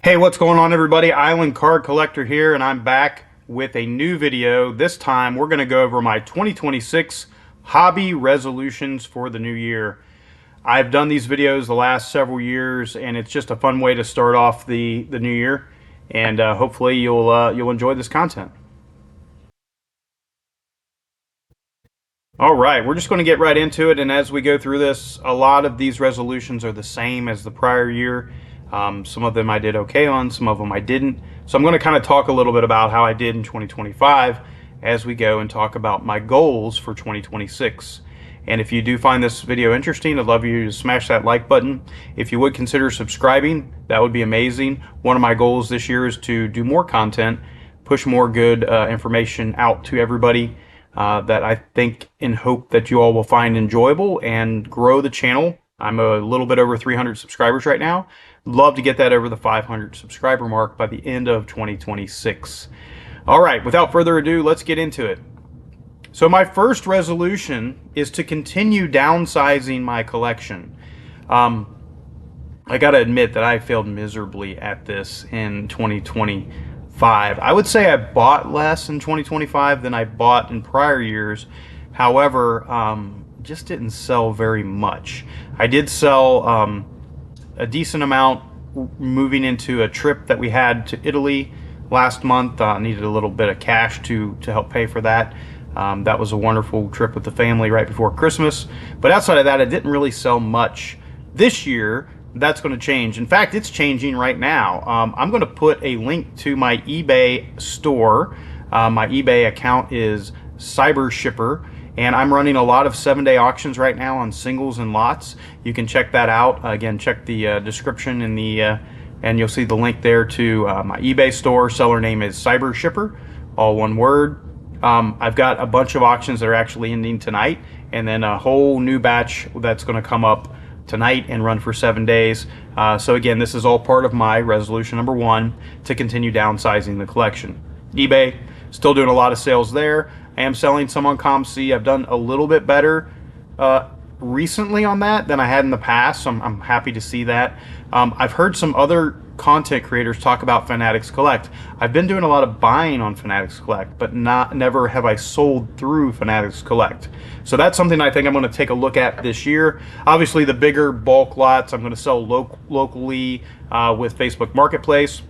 Hey, what's going on, everybody? Island Card Collector here, and I'm back with a new video. This time we're going to go over my 2026 hobby resolutions for the new year. I've done these videos the last several years, and it's just a fun way to start off the new year, and hopefully you'll enjoy this content. All right, we're just going to get right into it, and as we go through this, a lot of these resolutions are the same as the prior year. Some of them I did okay on, some of them I didn't. So I'm going to kind of talk a little bit about how I did in 2025 as we go and talk about my goals for 2026. And if you do find this video interesting, I'd love you to smash that like button. If you would consider subscribing, that would be amazing. One of my goals this year is to do more content, push more good information out to everybody that I think and hope that you all will find enjoyable and grow the channel. I'm a little bit over 300 subscribers right now. Love to get that over the 500 subscriber mark by the end of 2026. All right, without further ado, let's get into it. So my first resolution is to continue downsizing my collection. I gotta admit that I failed miserably at this in 2025. I would say I bought less in 2025 than I bought in prior years. However, just didn't sell very much. I did sell a decent amount moving into a trip that we had to Italy last month. Needed a little bit of cash to help pay for that. That was a wonderful trip with the family right before Christmas. But outside of that, I didn't really sell much. This year, that's going to change. In fact, it's changing right now. I'm going to put a link to my eBay store. My eBay account is Cybershipper. And I'm running a lot of 7-day auctions right now on singles and lots. You can check that out. Again, check the description in the and you'll see the link there to my eBay store. Seller name is Cybershipper, all one word. I've got a bunch of auctions that are actually ending tonight, and then a whole new batch that's going to come up tonight and run for 7 days. So again, this is all part of my resolution number 1 to continue downsizing the collection. eBay, still doing a lot of sales there. I am selling some on COMC. I've done a little bit better recently on that than I had in the past, so I'm happy to see that. I've heard some other content creators talk about Fanatics Collect. I've been doing a lot of buying on Fanatics Collect, but never have I sold through Fanatics Collect. So that's something I think I'm going to take a look at this year. Obviously, the bigger bulk lots I'm going to sell locally with Facebook Marketplace,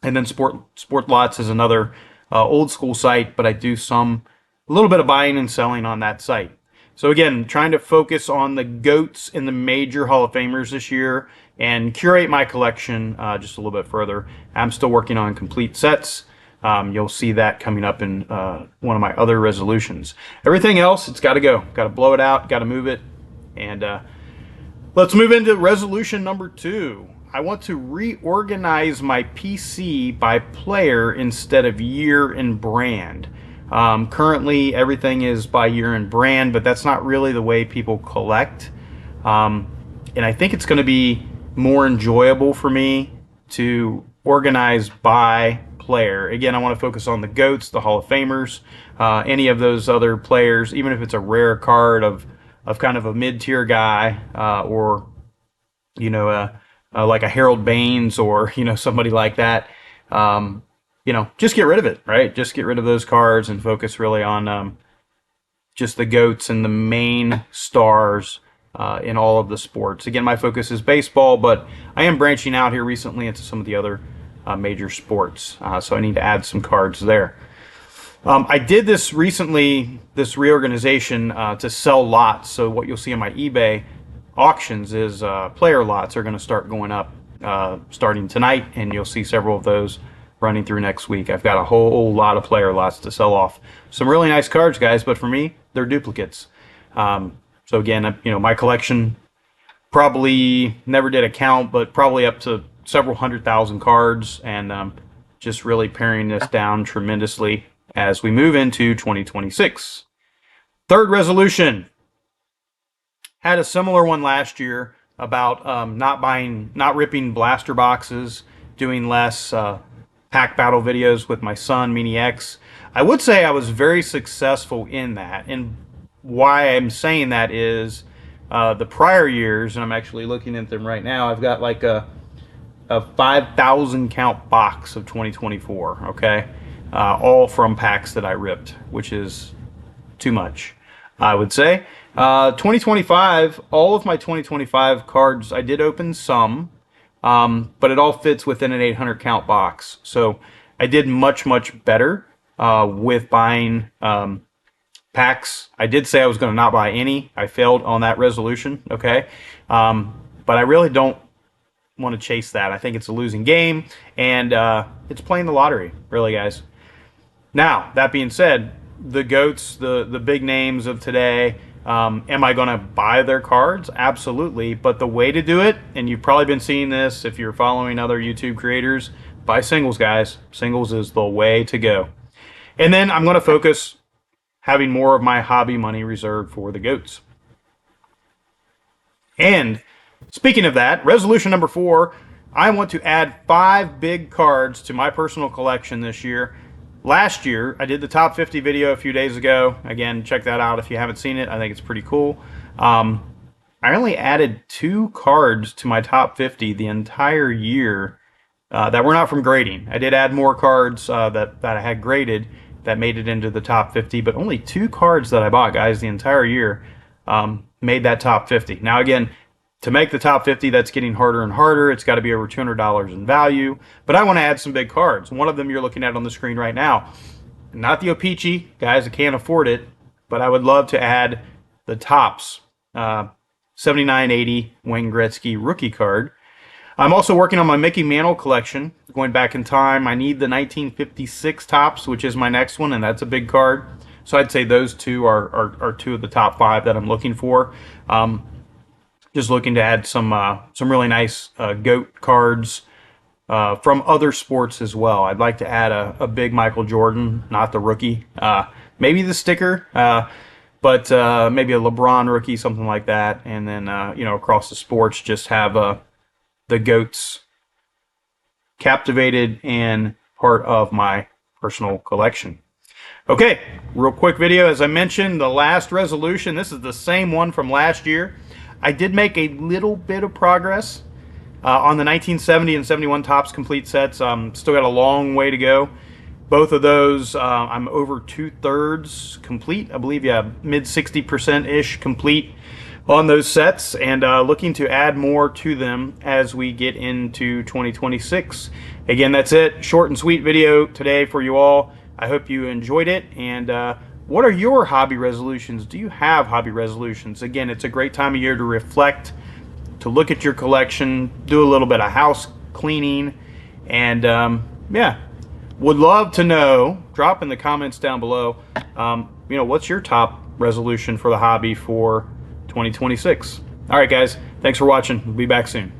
and then Sport Lots is another old school site, but I do a little bit of buying and selling on that site. So again, trying to focus on the GOATs and the major Hall of Famers this year and curate my collection just a little bit further. I'm still working on complete sets. You'll see that coming up in one of my other resolutions. Everything else, it's got to go. Got to blow it out, got to move it. And let's move into resolution number 2. I want to reorganize my PC by player instead of year and brand. Currently, everything is by year and brand, but that's not really the way people collect. And I think it's going to be more enjoyable for me to organize by player. Again, I want to focus on the GOATs, the Hall of Famers, any of those other players, even if it's a rare card of kind of a mid-tier guy, or, you know, like a Harold Baines or, you know, somebody like that. You know, just get rid of it, right? Just get rid of those cards and focus really on just the GOATs and the main stars in all of the sports. Again, my focus is baseball, but I am branching out here recently into some of the other major sports. So I need to add some cards there. I did this recently, this reorganization to sell lots. So what you'll see on my eBay auctions is player lots are going to start going up starting tonight, and you'll see several of those running through next week. I've got a whole lot of player lots to sell off. Some really nice cards, guys, but for me, they're duplicates. So again, you know, my collection probably never did a count, but probably up to several 100,000 cards, and just really paring this down tremendously as we move into 2026. Third resolution. Had a similar one last year about not ripping blaster boxes, doing less pack battle videos with my son, Mini X. I would say I was very successful in that, and why I'm saying that is the prior years, and I'm actually looking at them right now, I've got like a 5,000 count box of 2024. Okay, all from packs that I ripped, which is too much, I would say. 2025, all of my 2025 cards, I did open some, but it all fits within an 800 count box. So I did much better with buying packs. I did say I was going to not buy any. I failed on that resolution. Okay, but I really don't want to chase that. I think it's a losing game, and it's playing the lottery, really, guys. Now, that being said, the GOATs, the big names of today, am I going to buy their cards? Absolutely. But the way to do it, and you've probably been seeing this if you're following other YouTube creators, buy singles, guys. Singles is the way to go. And then I'm going to focus having more of my hobby money reserved for the GOATs. And speaking of that, resolution number 4, I want to add 5 big cards to my personal collection this year. Last year, I did the top 50 video a few days ago. Again, check that out if you haven't seen it. I think it's pretty cool. I only added 2 cards to my top 50 the entire year that were not from grading. I did add more cards that I had graded that made it into the top 50, but only 2 cards that I bought, guys, the entire year made that top 50. Now, again, to make the top 50, that's getting harder and harder. It's got to be over $200 in value. But I want to add some big cards. One of them you're looking at on the screen right now. Not the O-Pee-Chee. Guys, I can't afford it. But I would love to add the Topps 79-80 Wayne Gretzky rookie card. I'm also working on my Mickey Mantle collection. Going back in time, I need the 1956 Topps, which is my next one, and that's a big card. So I'd say those two are 2 of the top 5 that I'm looking for. Just looking to add some really nice GOAT cards from other sports as well. I'd like to add a big Michael Jordan, not the rookie. Maybe the sticker, but maybe a LeBron rookie, something like that. And then, across the sports, just have the GOATs captivated and part of my personal collection. Okay, real quick video. As I mentioned, the last resolution, this is the same one from last year. I did make a little bit of progress on the 1970 and 71 Topps complete sets. Still got a long way to go. Both of those, I'm over 2/3 complete. I believe, yeah, mid 60%-ish complete on those sets, and looking to add more to them as we get into 2026. Again, that's it. Short and sweet video today for you all. I hope you enjoyed it, and what are your hobby resolutions? Do you have hobby resolutions? Again, it's a great time of year to reflect, to look at your collection, do a little bit of house cleaning, and yeah, would love to know. Drop in the comments down below, what's your top resolution for the hobby for 2026? All right, guys, thanks for watching. We'll be back soon.